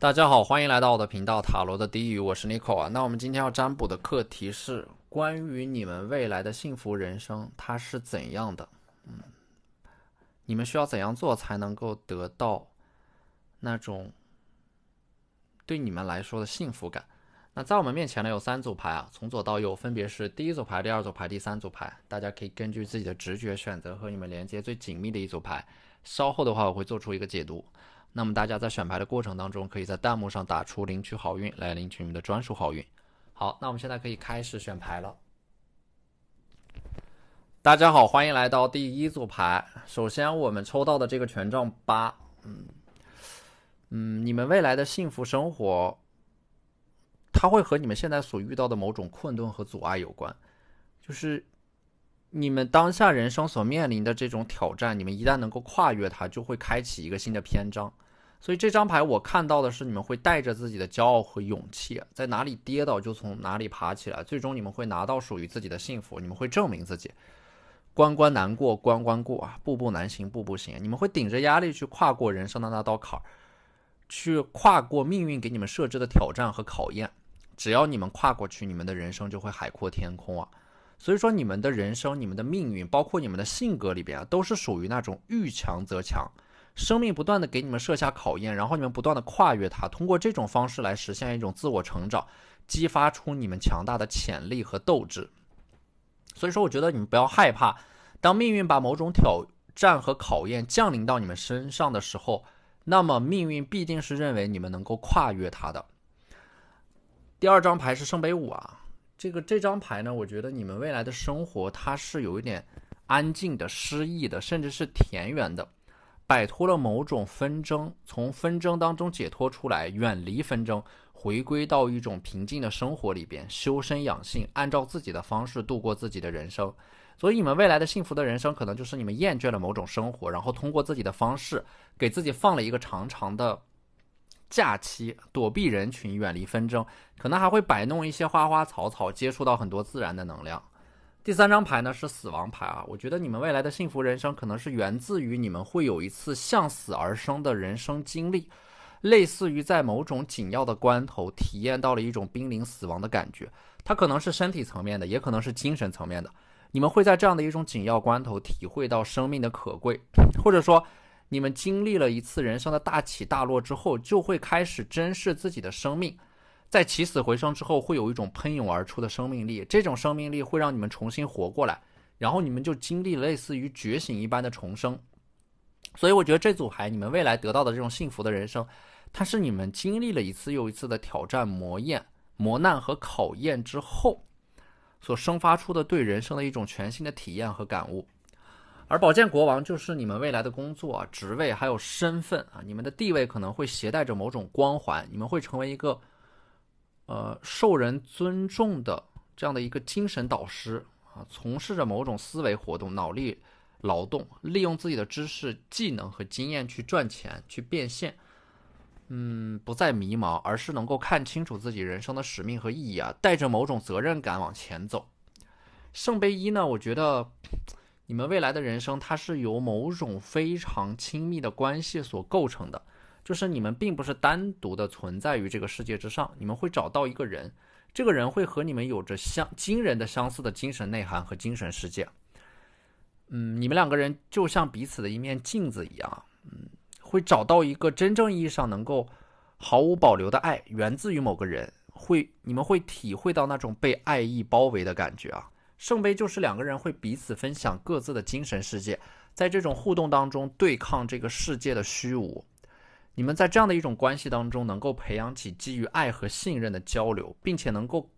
大家好，欢迎来到我的频道塔罗的低语，我是 Nico 啊。那我们今天要占卜的课题是关于你们未来的幸福人生，它是怎样的？你们需要怎样做才能够得到那种对你们来说的幸福感？那在我们面前呢有三组牌啊，从左到右分别是第一组牌、第二组牌、第三组牌，大家可以根据自己的直觉选择和你们连接最紧密的一组牌。稍后的话我会做出一个解读。那么大家在选牌的过程当中，可以在弹幕上打出领取好运来领取你们的专属好运。好，那我们现在可以开始选牌了。大家好，欢迎来到第一组牌。首先我们抽到的这个权杖8，你们未来的幸福生活，它会和你们现在所遇到的某种困顿和阻碍有关，就是你们当下人生所面临的这种挑战，你们一旦能够跨越它，就会开启一个新的篇章。所以这张牌我看到的是你们会带着自己的骄傲和勇气，在哪里跌倒就从哪里爬起来，最终你们会拿到属于自己的幸福，你们会证明自己。关关难过关关过啊，步步难行步步行，你们会顶着压力去跨过人生的那道坎，去跨过命运给你们设置的挑战和考验。只要你们跨过去，你们的人生就会海阔天空啊。所以说你们的人生、你们的命运，包括你们的性格里边啊，都是属于那种遇强则强。生命不断的给你们设下考验，然后你们不断的跨越它，通过这种方式来实现一种自我成长，激发出你们强大的潜力和斗志。所以说我觉得你们不要害怕，当命运把某种挑战和考验降临到你们身上的时候，那么命运必定是认为你们能够跨越它的。第二张牌是圣杯5啊，这张牌呢，我觉得你们未来的生活它是有一点安静的、诗意的，甚至是田园的，摆脱了某种纷争，从纷争当中解脱出来，远离纷争，回归到一种平静的生活里边，修身养性，按照自己的方式度过自己的人生。所以你们未来的幸福的人生，可能就是你们厌倦了某种生活，然后通过自己的方式，给自己放了一个长长的假期，躲避人群，远离纷争，可能还会摆弄一些花花草草，接触到很多自然的能量。第三张牌呢是死亡牌啊，我觉得你们未来的幸福人生可能是源自于你们会有一次向死而生的人生经历，类似于在某种紧要的关头体验到了一种濒临死亡的感觉，它可能是身体层面的，也可能是精神层面的。你们会在这样的一种紧要关头体会到生命的可贵，或者说你们经历了一次人生的大起大落之后，就会开始珍视自己的生命，在起死回生之后，会有一种喷涌而出的生命力，这种生命力会让你们重新活过来，然后你们就经历了类似于觉醒一般的重生。所以我觉得这组牌你们未来得到的这种幸福的人生，它是你们经历了一次又一次的挑战、磨难和考验之后所生发出的对人生的一种全新的体验和感悟。而宝剑国王就是你们未来的工作、职位还有身份啊，你们的地位可能会携带着某种光环，你们会成为一个受人尊重的这样的一个精神导师啊，从事着某种思维活动、脑力劳动，利用自己的知识、技能和经验去赚钱、去变现。不再迷茫，而是能够看清楚自己人生的使命和意义啊，带着某种责任感往前走。圣杯1呢，我觉得你们未来的人生它是由某种非常亲密的关系所构成的，就是你们并不是单独的存在于这个世界之上，你们会找到一个人，这个人会和你们有着惊人的相似的精神内涵和精神世界。你们两个人就像彼此的一面镜子一样，会找到一个真正意义上能够毫无保留的爱，源自于某个人，你们会体会到那种被爱意包围的感觉啊。圣杯就是两个人会彼此分享各自的精神世界，在这种互动当中对抗这个世界的虚无。你们在这样的一种关系当中，能够培养起基于爱和信任的交流，并且能够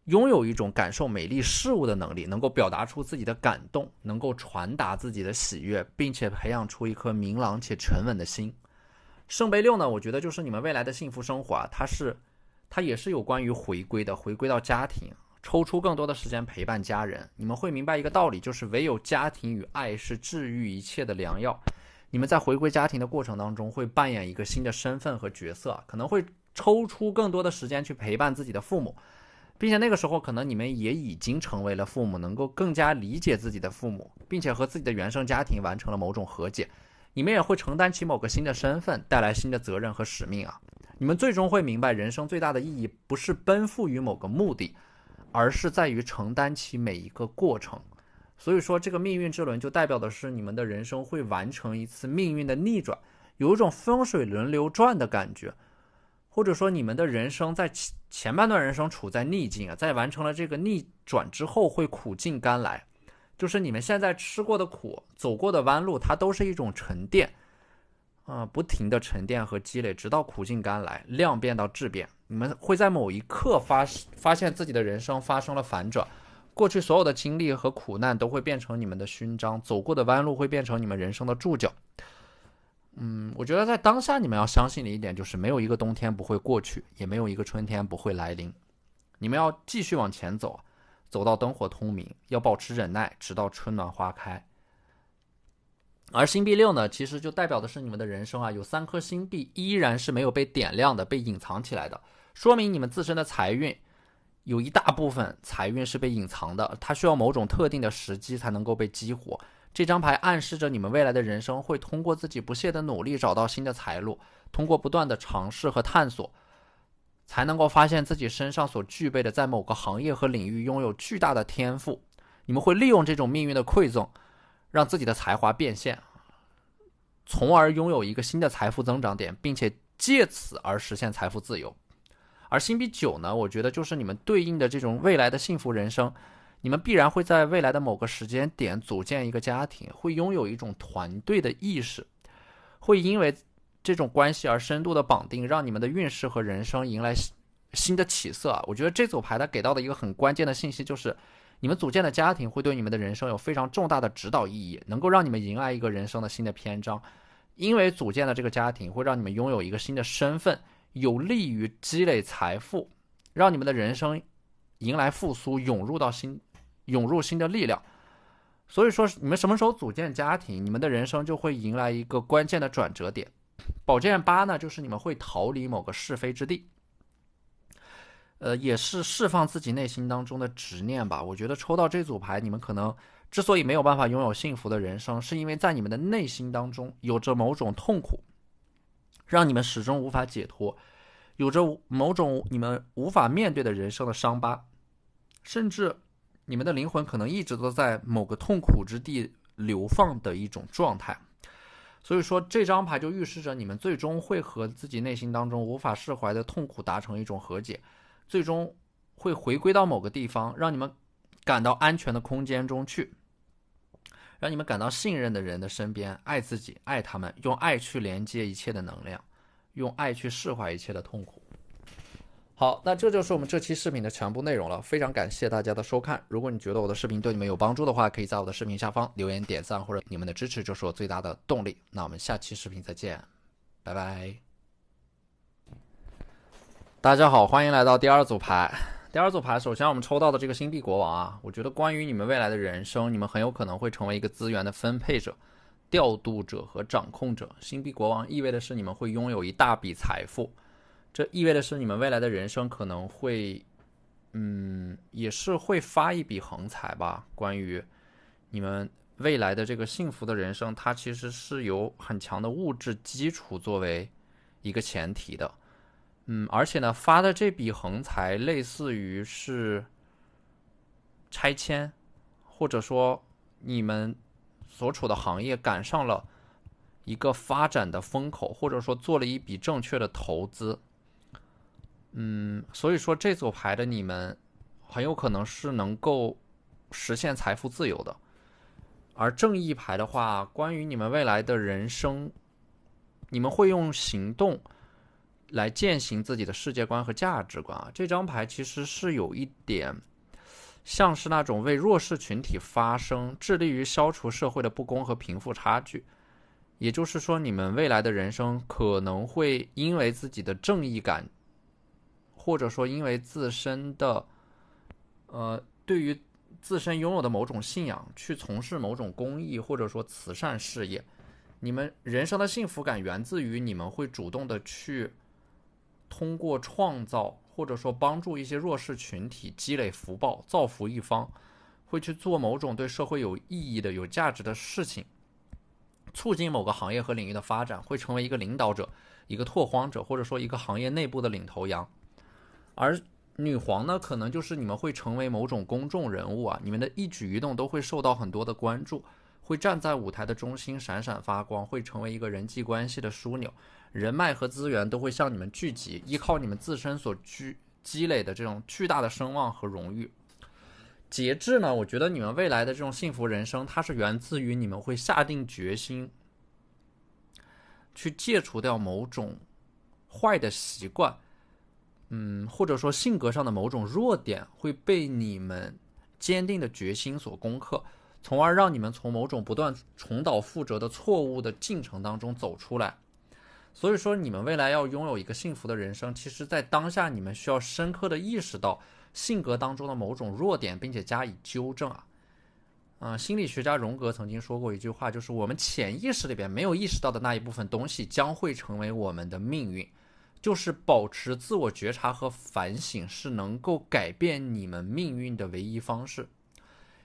拥有一种感受美丽事物的能力，能够表达出自己的感动，能够传达自己的喜悦，并且培养出一颗明朗且沉稳的心。圣杯6呢，我觉得就是你们未来的幸福生活啊，它也是有关于回归到家庭，抽出更多的时间陪伴家人。你们会明白一个道理，就是唯有家庭与爱是治愈一切的良药。你们在回归家庭的过程当中，会扮演一个新的身份和角色，可能会抽出更多的时间去陪伴自己的父母，并且那个时候可能你们也已经成为了父母，能够更加理解自己的父母，并且和自己的原生家庭完成了某种和解，你们也会承担起某个新的身份，带来新的责任和使命啊。你们最终会明白，人生最大的意义不是奔赴于某个目的，而是在于承担起每一个过程。所以说，这个命运之轮就代表的是你们的人生会完成一次命运的逆转，有一种风水轮流转的感觉。或者说你们的人生在前半段人生处在逆境啊，在完成了这个逆转之后会苦尽甘来，就是你们现在吃过的苦，走过的弯路，它都是一种沉淀不停的沉淀和积累，直到苦尽甘来，量变到质变。你们会在某一刻发现自己的人生发生了反转，过去所有的经历和苦难都会变成你们的勋章，走过的弯路会变成你们人生的注脚。我觉得在当下你们要相信的一点就是，没有一个冬天不会过去，也没有一个春天不会来临。你们要继续往前走，走到灯火通明，要保持忍耐，直到春暖花开。而星币6呢，其实就代表的是你们的人生啊，有3颗星币依然是没有被点亮的，被隐藏起来的，说明你们自身的财运有一大部分财运是被隐藏的，它需要某种特定的时机才能够被激活。这张牌暗示着你们未来的人生会通过自己不懈的努力找到新的财路，通过不断的尝试和探索，才能够发现自己身上所具备的在某个行业和领域拥有巨大的天赋。你们会利用这种命运的馈赠，让自己的才华变现，从而拥有一个新的财富增长点，并且借此而实现财富自由。而星币9呢，我觉得就是你们对应的这种未来的幸福人生。你们必然会在未来的某个时间点组建一个家庭，会拥有一种团队的意识，会因为这种关系而深度的绑定，让你们的运势和人生迎来新的起色。我觉得这组牌它给到的一个很关键的信息就是，你们组建的家庭会对你们的人生有非常重大的指导意义，能够让你们迎来一个人生的新的篇章。因为组建的这个家庭会让你们拥有一个新的身份，有利于积累财富，让你们的人生迎来复苏，涌入新的力量。所以说你们什么时候组建家庭，你们的人生就会迎来一个关键的转折点。宝剑8呢，就是你们会逃离某个是非之地，也是释放自己内心当中的执念吧。我觉得抽到这组牌，你们可能之所以没有办法拥有幸福的人生，是因为在你们的内心当中有着某种痛苦，让你们始终无法解脱，有着某种你们无法面对的人生的伤疤，甚至你们的灵魂可能一直都在某个痛苦之地流放的一种状态。所以说这张牌就预示着你们最终会和自己内心当中无法释怀的痛苦达成一种和解，最终会回归到某个地方，让你们感到安全的空间中去，让你们感到信任的人的身边，爱自己，爱他们，用爱去连接一切的能量，用爱去释怀一切的痛苦。好，那这就是我们这期视频的全部内容了，非常感谢大家的收看。如果你觉得我的视频对你们有帮助的话，可以在我的视频下方留言点赞，或者你们的支持就是我最大的动力。那我们下期视频再见，拜拜。大家好，欢迎来到第2组牌。第2组牌，首先我们抽到的这个星币国王啊，我觉得关于你们未来的人生，你们很有可能会成为一个资源的分配者、调度者和掌控者。星币国王意味的是你们会拥有一大笔财富，这意味的是你们未来的人生可能会也是会发一笔横财吧。关于你们未来的这个幸福的人生，它其实是有很强的物质基础作为一个前提的。而且呢，发的这笔横财类似于是拆迁，或者说你们所处的行业赶上了一个发展的风口，或者说做了一笔正确的投资。所以说这组牌的你们很有可能是能够实现财富自由的。而正义牌的话，关于你们未来的人生，你们会用行动来践行自己的世界观和价值观啊。这张牌其实是有一点像是那种为弱势群体发声，致力于消除社会的不公和贫富差距。也就是说，你们未来的人生可能会因为自己的正义感，或者说因为自身的对于自身拥有的某种信仰，去从事某种公益或者说慈善事业。你们人生的幸福感源自于你们会主动的去通过创造或者说帮助一些弱势群体积累福报，造福一方，会去做某种对社会有意义的有价值的事情。促进某个行业和领域的发展，会成为一个领导者、一个拓荒者，或者说一个行业内部的领头羊。而女皇呢，可能就是你们会成为某种公众人物啊，你们的一举一动都会受到很多的关注，会站在舞台的中心闪闪发光，会成为一个人际关系的枢纽，人脉和资源都会向你们聚集，依靠你们自身所积累的这种巨大的声望和荣誉。节制呢，我觉得你们未来的这种幸福人生，它是源自于你们会下定决心去戒除掉某种坏的习惯，或者说性格上的某种弱点会被你们坚定的决心所攻克，从而让你们从某种不断重蹈覆辙的错误的进程当中走出来。所以说你们未来要拥有一个幸福的人生，其实在当下你们需要深刻的意识到性格当中的某种弱点，并且加以纠正啊。心理学家荣格曾经说过一句话，就是我们潜意识里边没有意识到的那一部分东西将会成为我们的命运，就是保持自我觉察和反省是能够改变你们命运的唯一方式。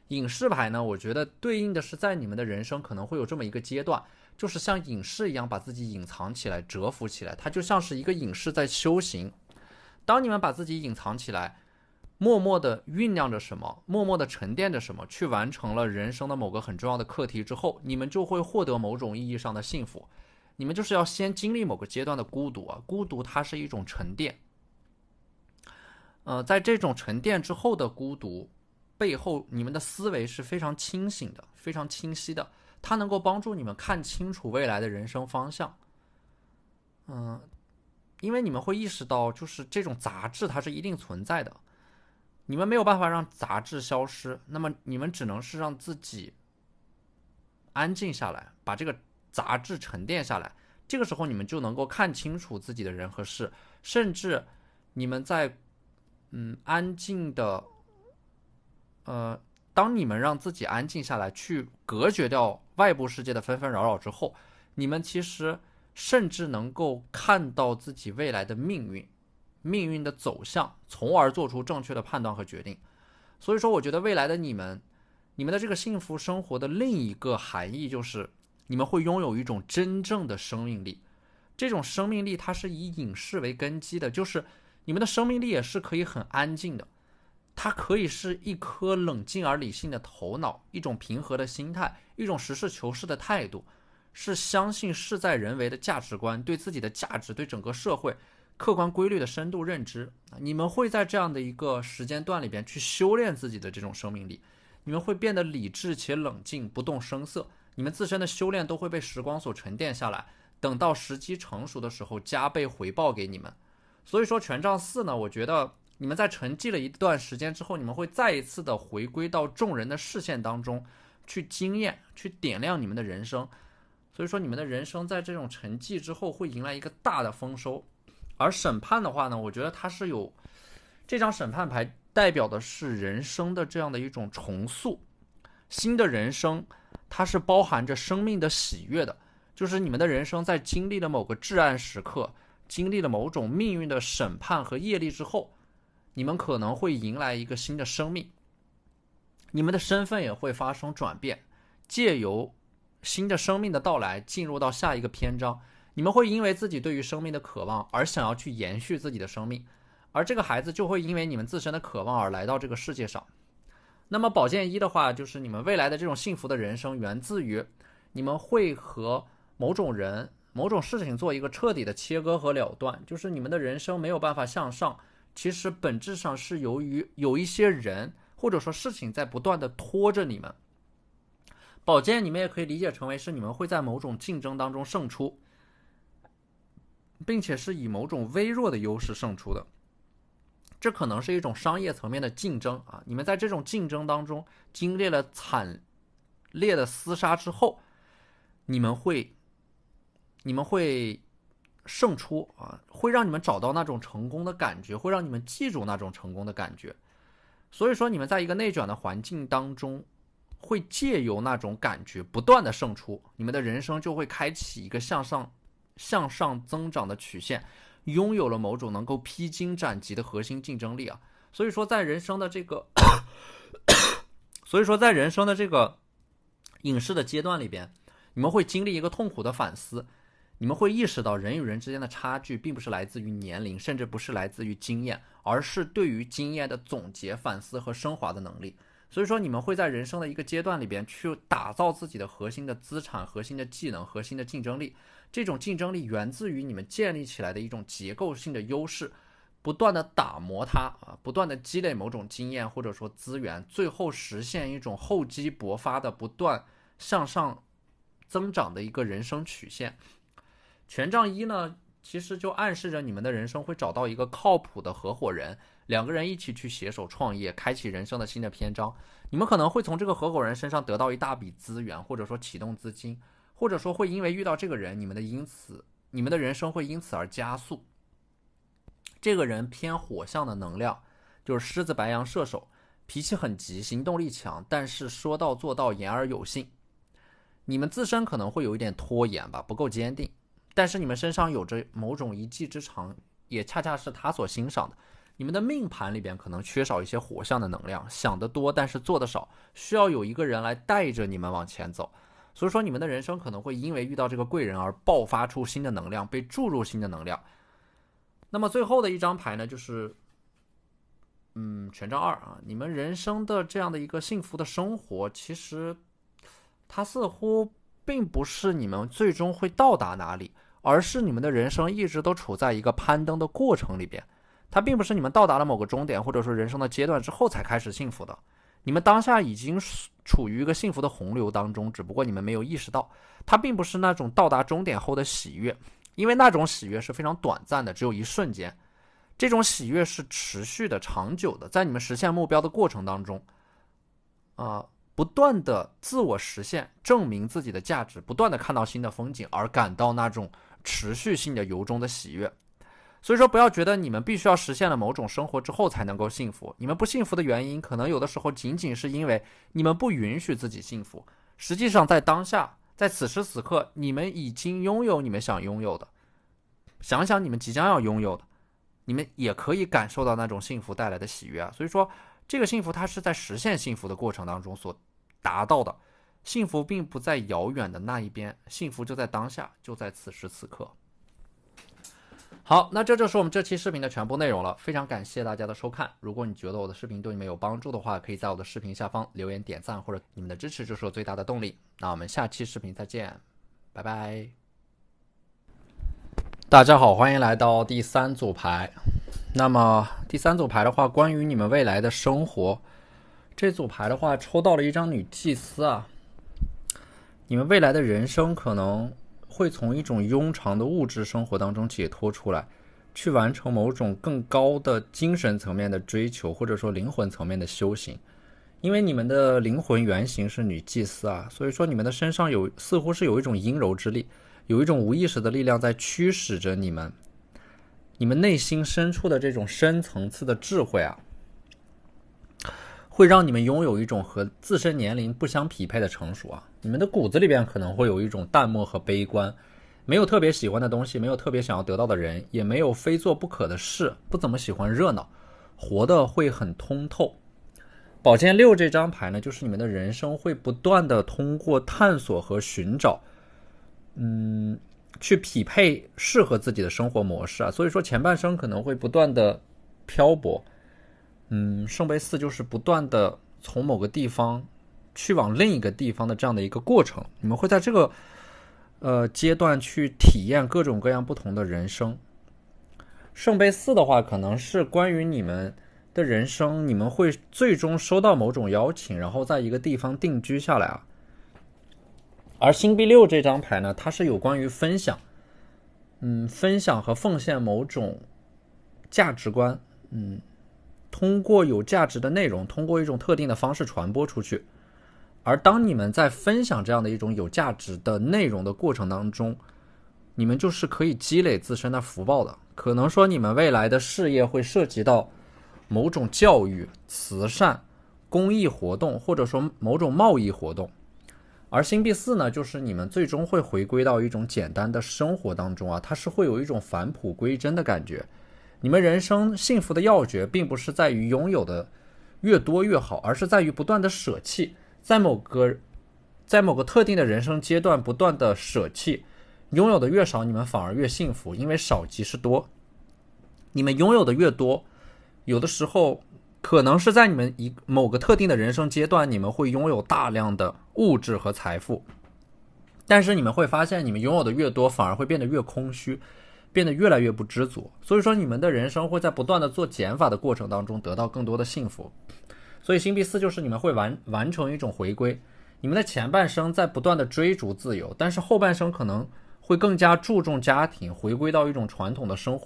隐士牌呢，我觉得对应的是在你们的人生可能会有这么一个阶段，就是像隐士一样把自己隐藏起来、蛰伏起来，它就像是一个隐士在修行。当你们把自己隐藏起来，默默的酝酿着什么，默默的沉淀着什么，去完成了人生的某个很重要的课题之后，你们就会获得某种意义上的幸福。你们就是要先经历某个阶段的孤独啊，孤独它是一种沉淀。在这种沉淀之后的孤独背后，你们的思维是非常清醒的，非常清晰的，它能够帮助你们看清楚未来的人生方向。因为你们会意识到，就是这种杂质它是一定存在的，你们没有办法让杂质消失，那么你们只能是让自己安静下来，把这个杂质沉淀下来。这个时候你们就能够看清楚自己的人和事，甚至你们在安静的当你们让自己安静下来，去隔绝掉外部世界的纷纷扰扰之后，你们其实甚至能够看到自己未来的命运的走向，从而做出正确的判断和决定。所以说我觉得未来的你们的这个幸福生活的另一个含义就是你们会拥有一种真正的生命力。这种生命力它是以隐士为根基的，就是你们的生命力也是可以很安静的，它可以是一颗冷静而理性的头脑，一种平和的心态，一种实事求是的态度，是相信事在人为的价值观，对自己的价值，对整个社会客观规律的深度认知。你们会在这样的一个时间段里边去修炼自己的这种生命力，你们会变得理智且冷静，不动声色，你们自身的修炼都会被时光所沉淀下来，等到时机成熟的时候加倍回报给你们。所以说权杖4呢，我觉得你们在沉寂了一段时间之后，你们会再一次的回归到众人的视线当中去经验，去点亮你们的人生。所以说你们的人生在这种沉寂之后会迎来一个大的丰收。而审判的话呢，我觉得它是有这张审判牌代表的是人生的这样的一种重塑，新的人生它是包含着生命的喜悦的，就是你们的人生在经历了某个至暗时刻，经历了某种命运的审判和业力之后，你们可能会迎来一个新的生命，你们的身份也会发生转变，借由新的生命的到来进入到下一个篇章。你们会因为自己对于生命的渴望而想要去延续自己的生命，而这个孩子就会因为你们自身的渴望而来到这个世界上。那么宝剑1的话，就是你们未来的这种幸福的人生源自于你们会和某种人某种事情做一个彻底的切割和了断，就是你们的人生没有办法向上，其实本质上是由于有一些人或者说事情在不断的拖着你们。宝剑你们也可以理解成为是你们会在某种竞争当中胜出，并且是以某种微弱的优势胜出的。这可能是一种商业层面的竞争啊！你们在这种竞争当中经历了惨烈的厮杀之后，你们会胜出啊，会让你们找到那种成功的感觉，会让你们记住那种成功的感觉。所以说你们在一个内卷的环境当中，会借由那种感觉不断的胜出，你们的人生就会开启一个向上增长的曲线，拥有了某种能够披荆斩棘的核心竞争力啊。所以说在人生的这个隐士的阶段里边，你们会经历一个痛苦的反思，你们会意识到人与人之间的差距并不是来自于年龄，甚至不是来自于经验，而是对于经验的总结、反思和升华的能力。所以说你们会在人生的一个阶段里边去打造自己的核心的资产、核心的技能、核心的竞争力。这种竞争力源自于你们建立起来的一种结构性的优势，不断的打磨它，不断的积累某种经验或者说资源，最后实现一种厚积薄发的不断向上增长的一个人生曲线。权杖一呢，其实就暗示着你们的人生会找到一个靠谱的合伙人，两个人一起去携手创业，开启人生的新的篇章。你们可能会从这个合伙人身上得到一大笔资源，或者说启动资金，或者说会因为遇到这个人，你们的人生会因此而加速。这个人偏火象的能量，就是狮子、白羊、射手，脾气很急，行动力强，但是说到做到，言而有信。你们自身可能会有一点拖延吧，不够坚定，但是你们身上有着某种一技之长，也恰恰是他所欣赏的。你们的命盘里边可能缺少一些火象的能量，想得多但是做得少，需要有一个人来带着你们往前走。所以说你们的人生可能会因为遇到这个贵人而爆发出新的能量，被注入新的能量。那么最后的一张牌呢，就是权杖二啊，你们人生的这样的一个幸福的生活，其实它似乎并不是你们最终会到达哪里，而是你们的人生一直都处在一个攀登的过程里边。它并不是你们到达了某个终点或者说人生的阶段之后才开始幸福的，你们当下已经处于一个幸福的洪流当中，只不过你们没有意识到。它并不是那种到达终点后的喜悦，因为那种喜悦是非常短暂的，只有一瞬间。这种喜悦是持续的、长久的，在你们实现目标的过程当中不断的自我实现，证明自己的价值，不断的看到新的风景，而感到那种持续性的由衷的喜悦。所以说不要觉得你们必须要实现了某种生活之后才能够幸福，你们不幸福的原因可能有的时候仅仅是因为你们不允许自己幸福。实际上在当下，在此时此刻，你们已经拥有你们想拥有的，想想你们即将要拥有的，你们也可以感受到那种幸福带来的喜悦。所以说这个幸福它是在实现幸福的过程当中所达到的，幸福并不在遥远的那一边，幸福就在当下，就在此时此刻。好，那这就是我们这期视频的全部内容了，非常感谢大家的收看。如果你觉得我的视频对你们有帮助的话，可以在我的视频下方留言点赞，或者你们的支持就是我最大的动力。那我们下期视频再见，拜拜。大家好，欢迎来到第三组牌。那么第三组牌的话，关于你们未来的生活，这组牌的话抽到了一张女祭司啊。你们未来的人生可能会从一种庸常的物质生活当中解脱出来，去完成某种更高的精神层面的追求，或者说灵魂层面的修行。因为你们的灵魂原型是女祭司啊，所以说你们的身上似乎是有一种阴柔之力，有一种无意识的力量在驱使着你们内心深处的这种深层次的智慧啊，会让你们拥有一种和自身年龄不相匹配的成熟啊。你们的骨子里边可能会有一种淡漠和悲观，没有特别喜欢的东西，没有特别想要得到的人，也没有非做不可的事，不怎么喜欢热闹，活得会很通透。宝剑六这张牌呢，就是你们的人生会不断的通过探索和寻找去匹配适合自己的生活模式啊。所以说前半生可能会不断的漂泊，圣杯四就是不断的从某个地方去往另一个地方的这样的一个过程，你们会在这个阶段去体验各种各样不同的人生。圣杯四的话可能是关于你们的人生，你们会最终收到某种邀请，然后在一个地方定居下来啊。而星币六这张牌呢，它是有关于分享，分享和奉献某种价值观，通过有价值的内容，通过一种特定的方式传播出去。而当你们在分享这样的一种有价值的内容的过程当中，你们就是可以积累自身的福报的。可能说你们未来的事业会涉及到某种教育、慈善、公益活动，或者说某种贸易活动。而星币四呢，就是你们最终会回归到一种简单的生活当中啊，它是会有一种返璞归真的感觉。你们人生幸福的要诀并不是在于拥有的越多越好，而是在于不断的舍弃，在某个在某个特定的人生阶段不断的舍弃，拥有的越少，你们反而越幸福，因为少即是多。你们拥有的越多，有的时候可能是在你们某个特定的人生阶段，你们会拥有大量的物质和财富，但是你们会发现，你们拥有的越多，反而会变得越空虚，变得越来越不知足。所以说，你们的人生会在不断的做减法的过程当中得到更多的幸福。所以星币4就是你们会完成一种回归，你们的前半生在不断的追逐自由，但是后半生可能会更加注重家庭，回归到一种传统的生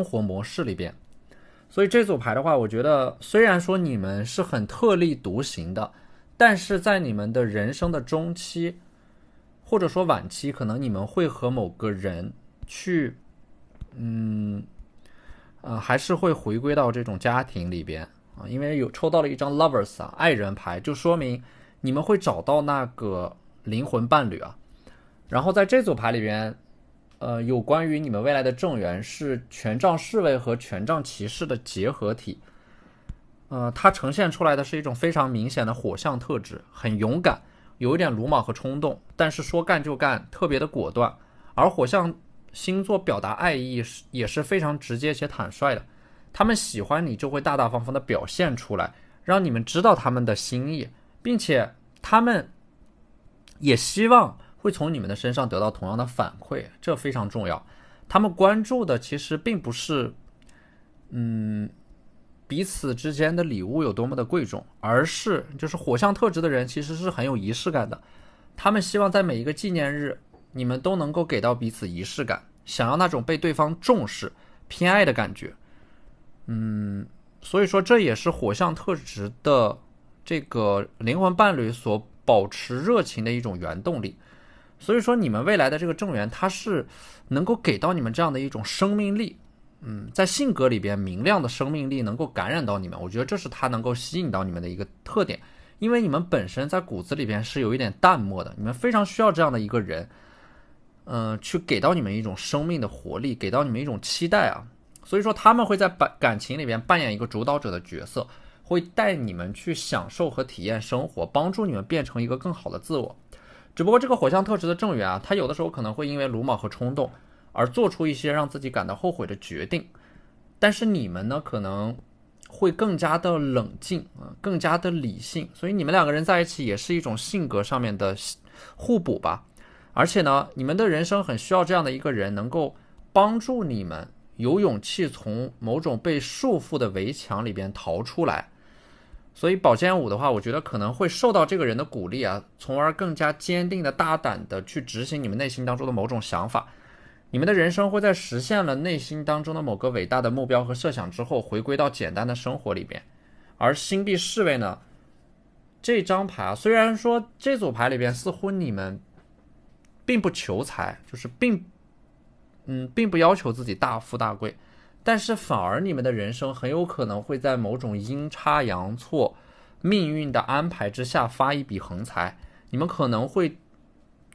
活模式里边。所以这组牌的话，我觉得虽然说你们是很特立独行的，但是在你们的人生的中期或者说晚期，可能你们会和某个人去还是会回归到这种家庭里边啊，因为有抽到了一张 Lovers 啊，爱人牌，就说明你们会找到那个灵魂伴侣啊。然后在这组牌里边，有关于你们未来的正缘是权杖侍卫和权杖骑士的结合体。它呈现出来的是一种非常明显的火象特质，很勇敢，有一点鲁莽和冲动，但是说干就干，特别的果断。而火象星座表达爱意也是非常直接且坦率的，他们喜欢你就会大大方方的表现出来，让你们知道他们的心意，并且他们也希望会从你们的身上得到同样的反馈，这非常重要。他们关注的其实并不是彼此之间的礼物有多么的贵重，而是就是火象特质的人其实是很有仪式感的，他们希望在每一个纪念日你们都能够给到彼此仪式感，想要那种被对方重视偏爱的感觉。所以说这也是火象特质的这个灵魂伴侣所保持热情的一种原动力。所以说你们未来的这个正缘，它是能够给到你们这样的一种生命力，在性格里边明亮的生命力能够感染到你们，我觉得这是它能够吸引到你们的一个特点。因为你们本身在骨子里边是有一点淡漠的，你们非常需要这样的一个人去给到你们一种生命的活力，给到你们一种期待啊。所以说他们会在感情里边扮演一个主导者的角色，会带你们去享受和体验生活，帮助你们变成一个更好的自我。只不过这个火象特质的正缘啊，他有的时候可能会因为鲁莽和冲动而做出一些让自己感到后悔的决定，但是你们呢可能会更加的冷静更加的理性，所以你们两个人在一起也是一种性格上面的互补吧。而且呢，你们的人生很需要这样的一个人，能够帮助你们有勇气从某种被束缚的围墙里边逃出来。所以宝剑五的话，我觉得可能会受到这个人的鼓励啊，从而更加坚定的大胆的去执行你们内心当中的某种想法。你们的人生会在实现了内心当中的某个伟大的目标和设想之后，回归到简单的生活里边。而星币侍卫呢，这张牌啊，虽然说这组牌里边似乎你们并不求财，就是并不要求自己大富大贵，但是反而你们的人生很有可能会在某种阴差阳错命运的安排之下发一笔横财，你们可能会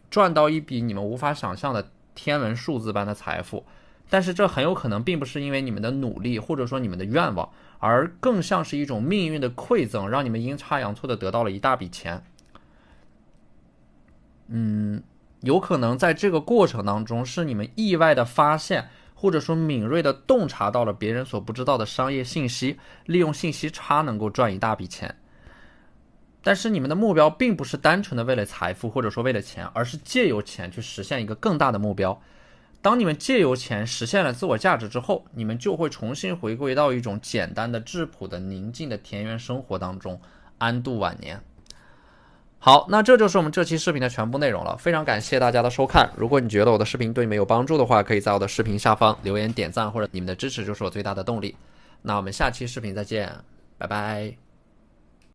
赚到一笔你们无法想象的天文数字般的财富，但是这很有可能并不是因为你们的努力或者说你们的愿望，而更像是一种命运的馈赠，让你们阴差阳错的得到了一大笔钱。有可能在这个过程当中是你们意外的发现，或者说敏锐的洞察到了别人所不知道的商业信息，利用信息差能够赚一大笔钱。但是你们的目标并不是单纯的为了财富或者说为了钱，而是借由钱去实现一个更大的目标。当你们借由钱实现了自我价值之后，你们就会重新回归到一种简单的质朴的宁静的田园生活当中，安度晚年。好，那这就是我们这期视频的全部内容了，非常感谢大家的收看。如果你觉得我的视频对你们有帮助的话，可以在我的视频下方留言点赞，或者你们的支持就是我最大的动力。那我们下期视频再见，拜拜。